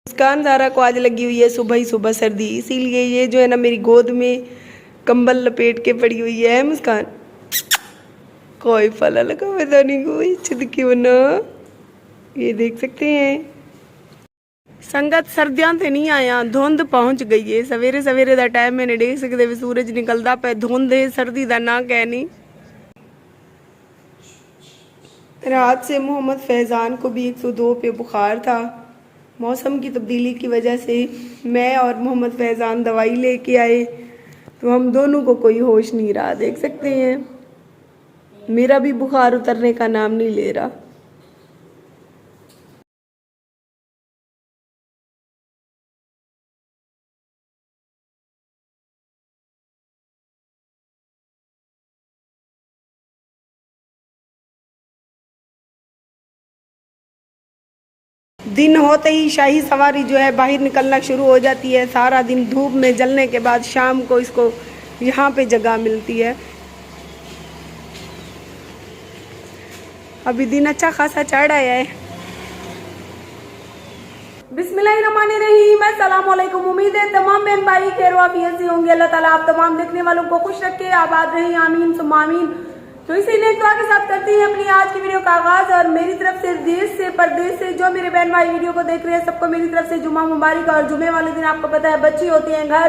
मुस्कान ज़ारा को आज लगी हुई है सुबह ही सुबह सर्दी, इसीलिए ये जो है ना मेरी गोद में कंबल लपेट के पड़ी हुई है। मुस्कान कोई फला लगा पता नहीं कोई छिदकी बना, ये देख सकते हैं। संगत सर्दियां ते नहीं आया, धुंध पहुंच गई है। सवेरे सवेरे दा टाइम मैंने देख सकते सूरज निकलता पे, धुंध है, सर्दी दा ना कह नहीं। रात से मोहम्मद फैज़ान को भी 102 पे बुखार था। मौसम की तब्दीली की वजह से मैं और मोहम्मद फैज़ान दवाई लेके आए तो हम दोनों को कोई होश नहीं रहा, देख सकते हैं। मेरा भी बुखार उतरने का नाम नहीं ले रहा। दिन होते ही शाही सवारी जो है बाहर निकलना शुरू हो जाती है। सारा दिन धूप में जलने के बाद शाम को इसको यहाँ पे जगह मिलती है। अभी दिन अच्छा खासा चढ़ आया है। बिस्मिल्लाहिर्रहमानिर्रहीम, अस्सलाम वालेकुम। उम्मीद है तमाम बहन भाई खैर वाफियत से होंगे। अल्लाह ताला आप तमाम देखने वालों को खुश रखे, आबाद रहे, आमीन सुम्मा आमीन। तो इसी नेक दुआ के साथ करती हैं अपनी आज की वीडियो का आगाज। और मेरी तरफ से देश से परदेश से जो मेरे बहन भाई वीडियो को देख रहे हैं सबको मेरी तरफ से जुम्मा मुबारक। और जुम्मे वाले दिन आपको पता है बच्ची होती है घर,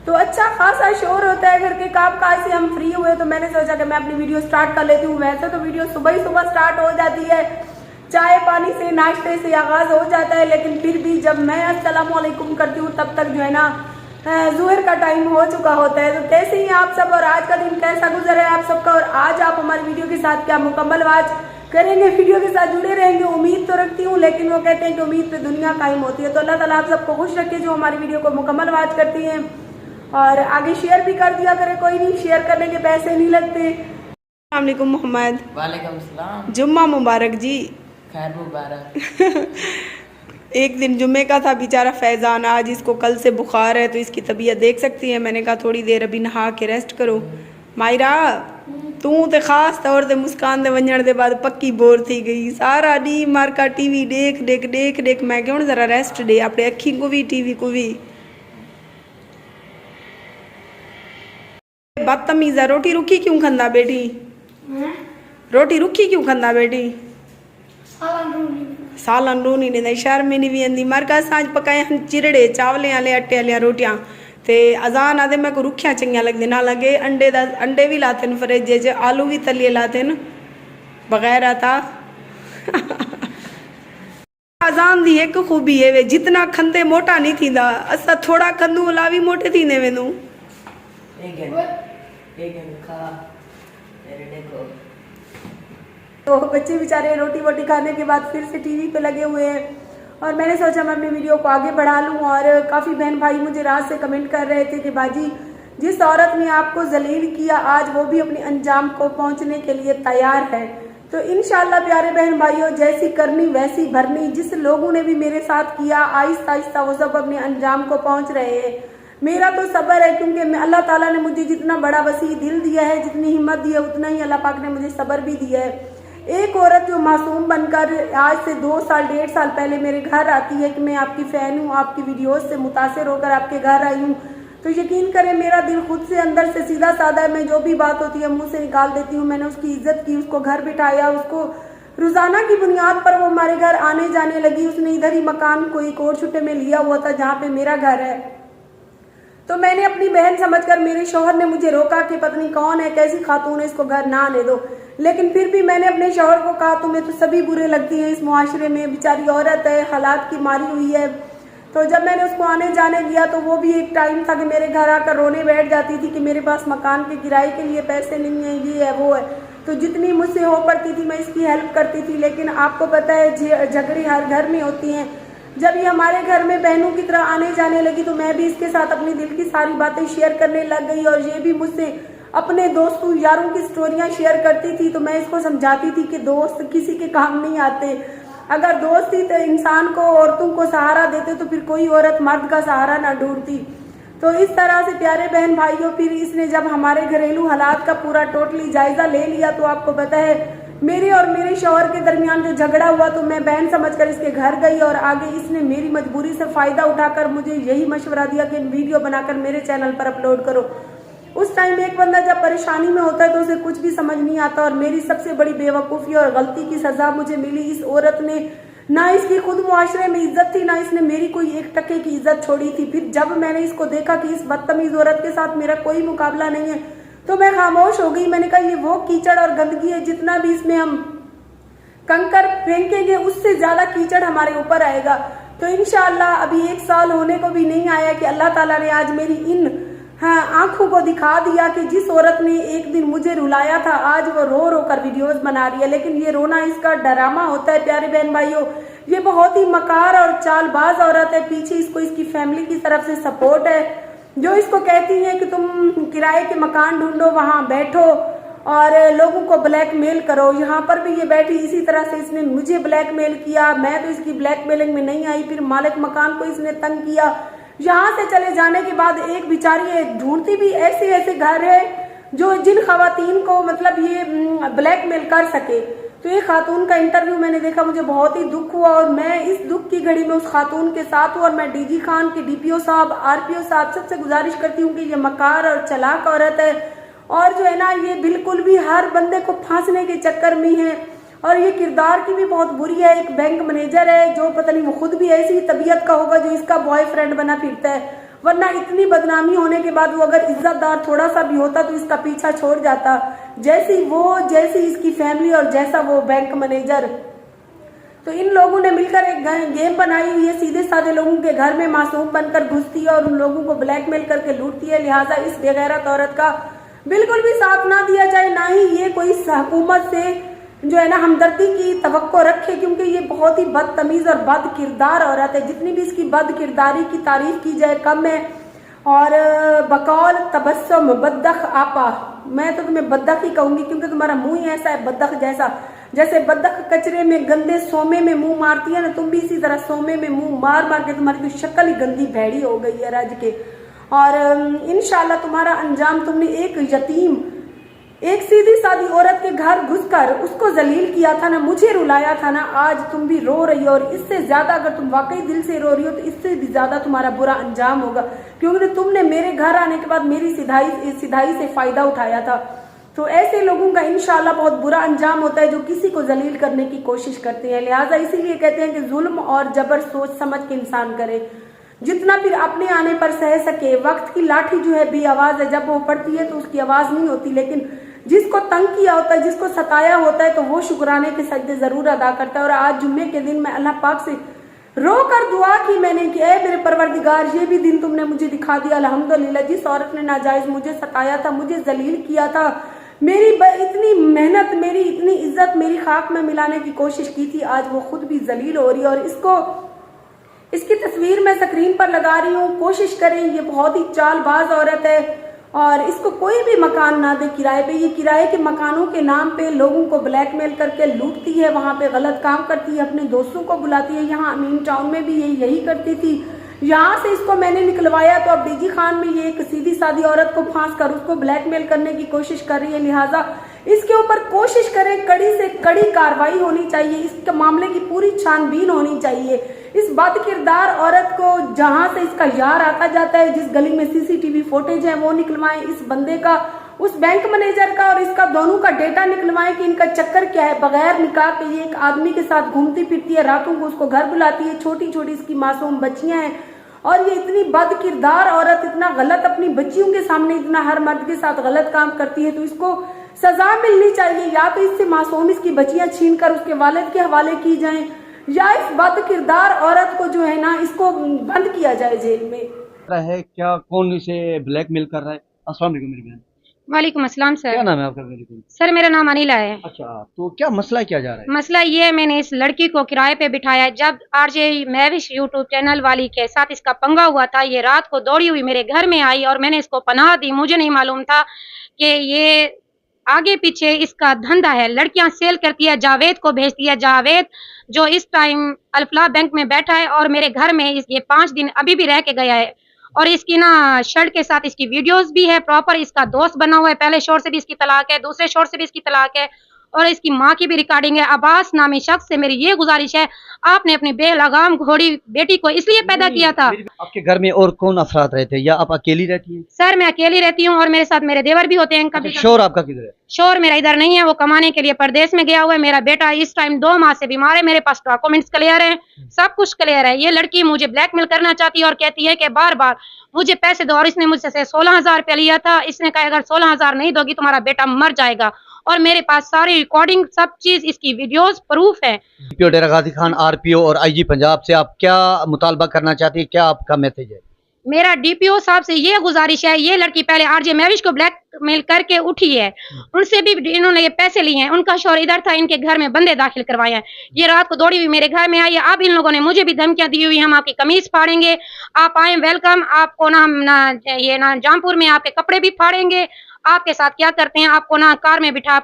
तो अच्छा खासा शोर होता है घर के काम काज से। हम फ्री हुए तो मैंने सोचा कि मैं अपनी वीडियो स्टार्ट कर लेती हूँ। वैसे तो वीडियो सुबह ही सुबह स्टार्ट हो जाती है, चाय पानी से नाश्ते से आगाज हो जाता है, लेकिन फिर भी जब मैं अस्सलाम वालेकुम करती हूँ तब तक जो है ना ज़ोहर का टाइम हो चुका होता है। तो कैसे ही आप सब और आज का दिन कैसा गुजर है आप सबका, और आज आप हमारी वीडियो के साथ क्या मुकम्मल वाच करेंगे, वीडियो के साथ जुड़े रहेंगे उम्मीद तो रखती हूँ। लेकिन वो कहते हैं कि उम्मीद पे दुनिया कायम होती है। तो अल्लाह ताला आप सबको खुश रखे जो हमारी वीडियो को मुकम्मल वाच करती हैं, और आगे शेयर भी कर दिया करें, कोई नहीं शेयर करने के पैसे नहीं लगते। अस्सलाम वालेकुम मोहम्मद। वालेकुम सलाम। जुम्मा मुबारक जी। खैर मुबारक। एक दिन जुम्मे का था बेचारा फैज़ान, आज इसको कल से बुखार है तो इसकी तबीयत देख सकती है। मैंने कहा थोड़ी देर अभी नहा के रेस्ट करो। मायरा तू तो खास तौर से मुस्कान दे वंजण दे बाद पक्की बोर थी गई। सारा डी मारका टीवी देख देख देख देख, मैं क्यों जरा रेस्ट दे अपने अखी को भी टीवी को भी। बदतमीज़ा रोटी रुखी क्यों खंदा बेटी, रोटी रुखी क्यों खंदा बेटी। सालन रूनी ने शर्म ही नहीं भी आंदी। मार का सांज पकाए हम चिरड़े चावले आले आटे आलिया रोटियां ते अजान आदे मैं को रुखिया चंगिया लगदे ना लगे। अंडे भी लाते न फ्रिज च, आलू भी तलिए लाते न बगैर आता। अजान दी एक खूबी है वे जितना खंदे मोटा नहीं थींदा, असा थोड़ा खंदू अला भी मोटे थींदे वेंदू। तो बच्चे बेचारे रोटी वोटी खाने के बाद फिर से टीवी पे लगे हुए हैं, और मैंने सोचा मैं अपनी वीडियो को आगे बढ़ा लूं। और काफ़ी बहन भाई मुझे रात से कमेंट कर रहे थे कि बाजी जिस औरत ने आपको जलील किया आज वो भी अपने अंजाम को पहुंचने के लिए तैयार है। तो इंशाल्लाह प्यारे बहन भाइयों, जैसी करनी वैसी भरनी। जिस लोगों ने भी मेरे साथ किया आहिस्ता आहिस्ता वो सब अपने अंजाम को पहुँच रहे हैं। मेरा तो सब्र है क्योंकि अल्लाह ताला ने मुझे जितना बड़ा वसी दिल दिया है, जितनी हिम्मत दी है, उतना ही अल्लाह पाक ने मुझे सब्र भी दिया है। एक औरत जो मासूम बनकर आज से 2 साल 1.5 साल पहले मेरे घर आती है कि मैं आपकी फ़ैन हूँ, आपकी वीडियोस से मुतासिर होकर आपके घर आई हूँ, तो यकीन करें मेरा दिल खुद से अंदर से सीधा साधा है। मैं जो भी बात होती है मुंह से निकाल देती हूँ। मैंने उसकी इज्जत की, उसको घर बिठाया, उसको रोज़ाना की बुनियाद पर वो हमारे घर आने जाने लगी। उसने इधर ही मकान को एक और छुट्टे में लिया हुआ था जहाँ पे मेरा घर है। तो मैंने अपनी बहन समझकर, मेरे शौहर ने मुझे रोका कि पत्नी कौन है, कैसी खातून है, इसको घर ना आने दो। लेकिन फिर भी मैंने अपने शौहर को कहा तुम्हें तो सभी बुरे लगती हैं इस मुआशरे में, बेचारी औरत है, हालात की मारी हुई है। तो जब मैंने उसको आने जाने दिया तो वो भी एक टाइम था कि मेरे घर आकर रोने बैठ जाती थी कि मेरे पास मकान के किराए के लिए पैसे नहीं है, ये है वो है। तो जितनी मुझसे हो पड़ती थी मैं इसकी हेल्प करती थी। लेकिन आपको पता है झगड़े हर घर में होती हैं। जब ये हमारे घर में बहनों की तरह आने जाने लगी तो मैं भी इसके साथ अपनी दिल की सारी बातें शेयर करने लग गई, और ये भी मुझसे अपने दोस्तों यारों की स्टोरियां शेयर करती थी। तो मैं इसको समझाती थी कि दोस्त किसी के काम नहीं आते। अगर दोस्त ही तो इंसान को, औरतों को सहारा देते तो फिर कोई औरत मर्द का सहारा ना ढूंढती। तो इस तरह से प्यारे बहन भाइयों, फिर इसने जब हमारे घरेलू हालात का पूरा टोटली जायजा ले लिया तो आपको पता है मेरे और मेरे शौहर के दरमियान जो झगड़ा हुआ तो मैं बहन समझकर इसके घर गई और आगे इसने मेरी मजबूरी से फायदा उठाकर मुझे यही मशवरा दिया कि वीडियो बनाकर मेरे चैनल पर अपलोड करो। उस टाइम एक बंदा जब परेशानी में होता है तो उसे कुछ भी समझ नहीं आता और मेरी सबसे बड़ी बेवकूफ़ी और गलती की सजा मुझे मिली। इस औरत ने ना इसकी खुद मुआशरे में इज्जत थी, ना इसने मेरी कोई एक टके की इज्जत छोड़ी थी। फिर जब मैंने इसको देखा कि इस बदतमीज औरत के साथ मेरा कोई मुकाबला नहीं है तो मैं खामोश हो गई। मैंने कहा ये वो कीचड़ और गंदगी है, जितना भी इसमें हम कंकर फेंकेंगे उससे ज्यादा कीचड़ हमारे ऊपर आएगा। तो इंशाअल्लाह अभी 1 साल होने को भी नहीं आया कि अल्लाह ताला ने आज मेरी इन आंखों को दिखा दिया कि जिस औरत ने एक दिन मुझे रुलाया था आज वो रो रो कर वीडियोस बना रही है। लेकिन ये रोना इसका ड्रामा होता है प्यारे बहन भाइयों। ये बहुत ही मकार और चालबाज औरत है। पीछे इसको इसकी फैमिली की तरफ से सपोर्ट है जो इसको कहती है कि तुम किराए के मकान ढूंढो, वहां बैठो और लोगों को ब्लैकमेल करो। यहाँ पर भी ये बैठी इसी तरह से इसने मुझे ब्लैकमेल किया। मैं तो इसकी ब्लैकमेलिंग में नहीं आई। फिर मालिक मकान को इसने तंग किया। यहाँ से चले जाने के बाद एक बेचारी ढूंढती भी ऐसे ऐसे घर है जो जिन खवातीन को मतलब ये ब्लैकमेल कर सके। तो ये खातून का इंटरव्यू मैंने देखा, मुझे बहुत ही दुख हुआ और मैं इस दुख की घड़ी में उस खातून के साथ हूँ। और मैं डीजी खान के डीपीओ साहब, आरपीओ साहब सबसे गुजारिश करती हूँ कि ये मकार और चालाक औरत है और जो है ना ये बिल्कुल भी हर बंदे को फांसने के चक्कर में है और ये किरदार की भी बहुत बुरी है। एक बैंक मैनेजर है जो पता नहीं वो खुद भी ऐसी तबीयत का होगा जो इसका बॉयफ्रेंड बना फिरता है, वरना इतनी बदनामी होने के बाद वो अगर इज्जतदार थोड़ा सा भी होता तो इसका पीछा छोड़ जाता। जैसी इसकी फैमिली और जैसा वो बैंक मैनेजर। तो इन लोगों ने मिलकर एक गेम बनाई हुई है, सीधे साधे लोगों के घर में मासूम बनकर घुसती है और उन लोगों को ब्लैकमेल करके लूटती है। लिहाजा इस बेगैरत औरत का बिल्कुल भी साथ ना दिया जाए, ना ही ये कोई हुकूमत से जो है ना हमदर्दी की तवक्को रखे, क्योंकि ये बहुत ही बदतमीज और बद किरदार औरत है। जितनी भी इसकी बद किरदारी की तारीफ की जाए कम है। और बकौल तबस्सुम बद्दख आपा, मैं तो तुम्हें बद्दख ही कहूंगी क्योंकि तुम्हारा मुंह ही ऐसा है बद्दख जैसा। जैसे बद्दख कचरे में गंदे सोमे में मुंह मारती है ना, तुम भी इसी तरह सोमे में मुंह मार मार के तुम्हारी तो शक्ल ही गंदी भैड़ी हो गई है रज के। और इंशाल्लाह तुम्हारा अंजाम, तुमने एक यतीम, एक सीधी सादी औरत के घर घुसकर उसको जलील किया था ना, मुझे रुलाया था ना, आज तुम भी रो रही हो। और इससे ज्यादा अगर तुम वाकई दिल से रो रही हो तो इससे भी ज्यादा तुम्हारा बुरा अंजाम होगा, क्योंकि तुमने मेरे घर आने के बाद मेरी सिधाई से फायदा उठाया था। तो ऐसे लोगों का इंशाल्लाह बहुत बुरा अंजाम होता है जो किसी को जलील करने की कोशिश करते हैं। लिहाजा इसीलिए कहते हैं कि जुल्म और जबर सोच समझ के इंसान करे, जितना फिर अपने आने पर सह सके। वक्त की लाठी जो है बेआवाज है, जब वो पड़ती है तो उसकी आवाज नहीं होती, लेकिन जिसको तंग किया होता है, जिसको सताया होता है, तो वो शुक्राने के सजदे जरूर अदा करता है। और आज जुम्मे के दिन मैं अल्लाह पाक से रो कर दुआ की मैंने कि ऐ मेरे परवरदिगार, ये भी दिन तुमने मुझे दिखा दिया अल्हम्दुलिल्लाह। जिस औरत ने नाजायज मुझे सताया था, मुझे जलील किया था, मेरी इतनी मेहनत, मेरी इतनी इज्जत मेरी खाक में मिलाने की कोशिश की थी, आज वो खुद भी जलील हो रही है। और इसकी तस्वीर मैं स्क्रीन पर लगा रही हूँ, कोशिश करें। ये बहुत ही चालबाज औरत है और इसको कोई भी मकान ना दे किराए पे। ये किराए के मकानों के नाम पे लोगों को ब्लैकमेल करके लूटती है, वहां पे गलत काम करती है, अपने दोस्तों को बुलाती है। यहाँ अमीन टाउन में भी यही करती थी। यहाँ से इसको मैंने निकलवाया तो अब डीजी खान में ये एक सीधी सादी औरत को फांस कर उसको ब्लैकमेल करने की कोशिश कर रही है। लिहाजा इसके ऊपर कोशिश करें, कड़ी से कड़ी कार्रवाई होनी चाहिए, इसके मामले की पूरी छानबीन होनी चाहिए। इस बद किरदार औरत को जहां से इसका यार आता जाता है, जिस गली में सीसीटीवी फुटेज है वो निकलवाएं, इस बंदे का, उस बैंक मैनेजर का और इसका दोनों का डेटा निकलवाएं कि इनका चक्कर क्या है। बगैर निकाह के ये एक आदमी के साथ घूमती फिरती है, रातों को उसको घर बुलाती है, छोटी छोटी इसकी मासूम बच्चियां हैं और ये इतनी बद किरदार औरत इतना गलत अपनी बच्चियों के सामने इतना हर मर्द के साथ गलत काम करती है, तो इसको सजा मिलनी चाहिए। या तो इससे मासूम इसकी बच्चियां छीन कर उसके वालिद के हवाले की जाएं, या इस बद किरदार औरत को जो है ना इसको बंद किया जाए जेल में। है क्या, कौन इसे ब्लैकमेल कर रहा है? अस्सलाम वालेकुम मेरी बहन। वालेकुम अस्सलाम सर। क्या नाम है आपका? मेरी बहन सर मेरा नाम अनिला है। अच्छा, तो क्या मसला क्या जा रहा है? मसला ये है, मैंने इस लड़की को किराए पे बिठाया है। जब आरजे महविश यूट्यूब चैनल वाली के साथ इसका पंगा हुआ था, ये रात को दौड़ी हुई मेरे घर में आई और मैंने इसको पनाह दी। मुझे नहीं मालूम था कि ये आगे पीछे इसका धंधा है, लड़कियां सेल करती है, जावेद को भेजती है। जावेद जो इस टाइम अल्फलाह बैंक में बैठा है और मेरे घर में ये 5 दिन अभी भी रह के गया है। और इसकी ना शर्ट के साथ इसकी वीडियोस भी है, प्रॉपर इसका दोस्त बना हुआ है। पहले शोर से भी इसकी तलाक है, दूसरे शोर से भी इसकी तलाक है और इसकी माँ की भी रिकॉर्डिंग है। अब्बास नामी शख्स से मेरी ये गुजारिश है, आपने अपनी बेलगाम घोड़ी बेटी को इसलिए पैदा किया था। आपके घर में और कौन अफराद रहते हैं या आप अकेली रहती हैं? सर मैं अकेली रहती हूँ और मेरे साथ मेरे देवर भी होते हैं। कभी शोर आपका किधर है? शोर मेरा इधर नहीं है, वो कमाने के लिए परदेश में गया हुआ है। मेरा बेटा इस टाइम 2 माह से बीमार है। मेरे पास डॉक्यूमेंट्स क्लियर है, सब कुछ क्लियर है। ये लड़की मुझे ब्लैकमेल करना चाहती है और कहती है कि बार बार मुझे पैसे दो, और इसने मुझसे 16,000 रुपया लिया था। इसने कहा अगर 16,000 नहीं दोगी तुम्हारा बेटा मर जाएगा, और मेरे पास सारी रिकॉर्डिंग सब चीज इसकी वीडियोस प्रूफ है। डीपीओ डेरा गाजी खान, आरपीओ और आईजी पंजाब से आप क्या मुतालबा करना चाहती है, क्या आपका मैसेज है? मेरा डीपीओ साहब से ये गुजारिश है, ये लड़की पहले आरजे महविश को ब्लैकमेल करके उठी है, उनसे भी इन्होंने ये पैसे लिए हैं। उनका शोर इधर था, इनके घर में बंदे दाखिल करवाए हैं। ये रात को दौड़ी हुई मेरे घर में आई है। अब इन लोगों ने मुझे भी धमकियां दी हुई, हम आपकी कमीज फाड़ेंगे, आप आए वेलकम, आपको ना हम ना जामपुर में आपके कपड़े भी फाड़ेंगे, आपके साथ क्या करते हैं, आपको ना कार में बिठा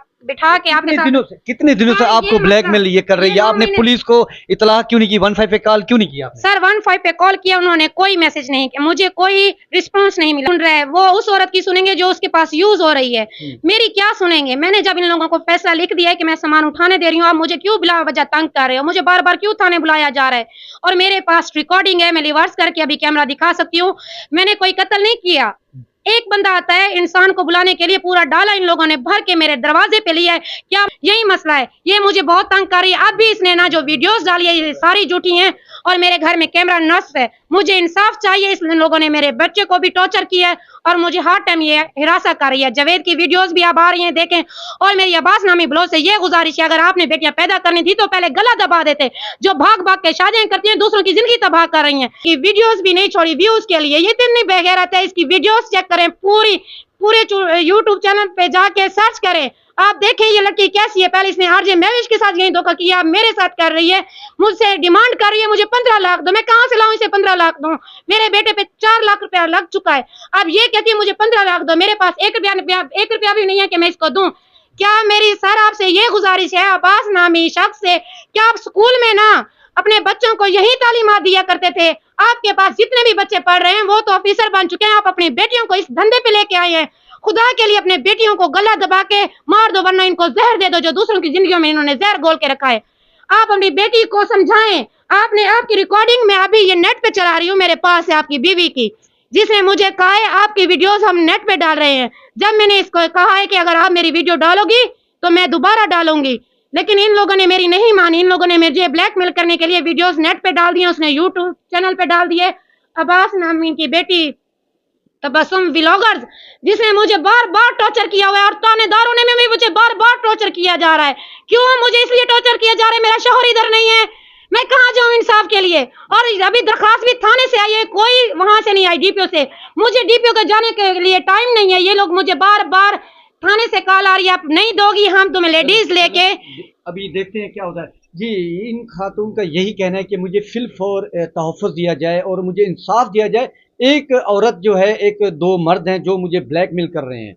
के आपके साथ। कितने दिनों से आपको ब्लैकमेल ये कर रही है? आपने पुलिस को इतला क्यों नहीं की? 15 पे कॉल क्यों नहीं किया? सर 15 पे कॉल किया, उन्होंने कोई मैसेज नहीं किया, मुझे कोई रिस्पांस नहीं मिला। सुन रहे हैं वो उस औरत की सुनेंगे जो उसके पास यूज हो रही है, मेरी क्या सुनेंगे? मैंने जब इन लोगों को फैसला लिख दिया है कि मैं सामान उठाने दे रही हूँ, आप मुझे क्यों बिला वजह तंग कर रहे हो? मुझे बार बार क्यों थाने बुलाया जा रहा है? और मेरे पास रिकॉर्डिंग है, मैं रिवर्स करके अभी कैमरा दिखा सकती हूँ। मैंने कोई कत्ल नहीं किया। एक बंदा आता है इंसान को बुलाने के लिए, पूरा डाला इन लोगों ने भर के मेरे दरवाजे पे लिया है। क्या यही मसला है? ये मुझे बहुत तंग कर रही है। अब भी इसने ना जो वीडियोस डाली है ये सारी झूठी हैं, और मेरे घर में कैमरा नस्ब है। मुझे इंसाफ चाहिए। इस लोगों ने मेरे बच्चे को भी टॉर्चर किया है और मुझे हर टाइम ये हिरासत कर रही है। जावेद की वीडियोस भी अब आ रही हैं, देखें। और मेरी अब्बास नामी ब्लॉग से ये गुजारिश है, अगर आपने बेटियां पैदा करनी थी तो पहले गला दबा देते। जो भाग भाग के शादियां करती हैं, दूसरों की जिंदगी तबाह कर रही हैं। ये वीडियोस भी नहीं छोड़ी व्यूज के लिए। ये इतनी बेगैरत है, इसकी वीडियोस चेक करें, पूरे यूट्यूब चैनल पे जाके सर्च करें, आप देखें ये लड़की कैसी है। पहले इसने आरजे महविश के साथ यही धोखा किया, मेरे साथ कर रही है। मुझसे डिमांड कर रही है मुझे 15 लाख दो। मैं कहां से लाऊं इसे 15 लाख दो? मेरे बेटे पे 4 लाख रुपया लग चुका है। अब ये कहती है मुझे 15 लाख दो, मेरे पास 1 रुपया भी नहीं है कि मैं इसको दूं। क्या मेरी सर आपसे ये गुजारिश है, अब्बास नामी शख्स से, क्या आप स्कूल में ना अपने बच्चों को यही तालीमात दिया करते थे? आपके पास जितने भी बच्चे पढ़ रहे हैं वो तो ऑफिसर बन चुके हैं, आप अपनी बेटियों को इस धंधे पे लेके आए हैं। खुदा के लिए अपने बेटियों को गला दबा के मार दो, वरना इनको जहर दे दो जो दूसरों की जिंदगियों में इन्होंने जहर घोल के रखा है। आप अपनी बेटी को समझाएं। आपकी रिकॉर्डिंग में अभी ये नेट पे चला रही हूँ, मेरे पास है आपकी बीवी की, जिसने मुझे कहा है आपकी वीडियोस हम नेट पे डाल रहे हैं। जब मैंने इसको कहा है कि अगर आप मेरी वीडियो डालोगी तो मैं दोबारा डालूंगी, लेकिन इन लोगों ने मेरी नहीं मानी। इन लोगों ने मुझे ब्लैकमेल करने के लिए वीडियोस नेट पे डाल दिए, उसने यूट्यूब चैनल पे डाल दिए। अब्बास नामी की बेटी तबस्सुम व्लॉगर्स, जिसने मुझे बार बार टॉर्चर किया हुआ है, और थानेदारों ने भी मुझे बार बार टॉर्चर किया जा रहा है। क्यों मुझे इसलिए टॉर्चर किया जा रहा है? मेरा शौहर इधर नहीं है, मैं कहाँ जाऊँ इंसाफ के लिए? और अभी दरखास्त भी थाने से आई है, कोई वहां से नहीं आई, डीपीओ से। मुझे डीपीओ के जाने के लिए टाइम नहीं है। ये लोग मुझे बार बार थाने से कॉल आ रही है, आप नहीं दोगी हम तुम्हें लेडीज लेके। अभी देखते हैं क्या होता है जी। इन खातून का यही कहना है कि मुझे फिल्फ और तहफ़्फ़ुज़ दिया जाए और मुझे इंसाफ दिया जाए। एक औरत जो है, एक 2 मर्द हैं जो मुझे ब्लैकमेल कर रहे हैं।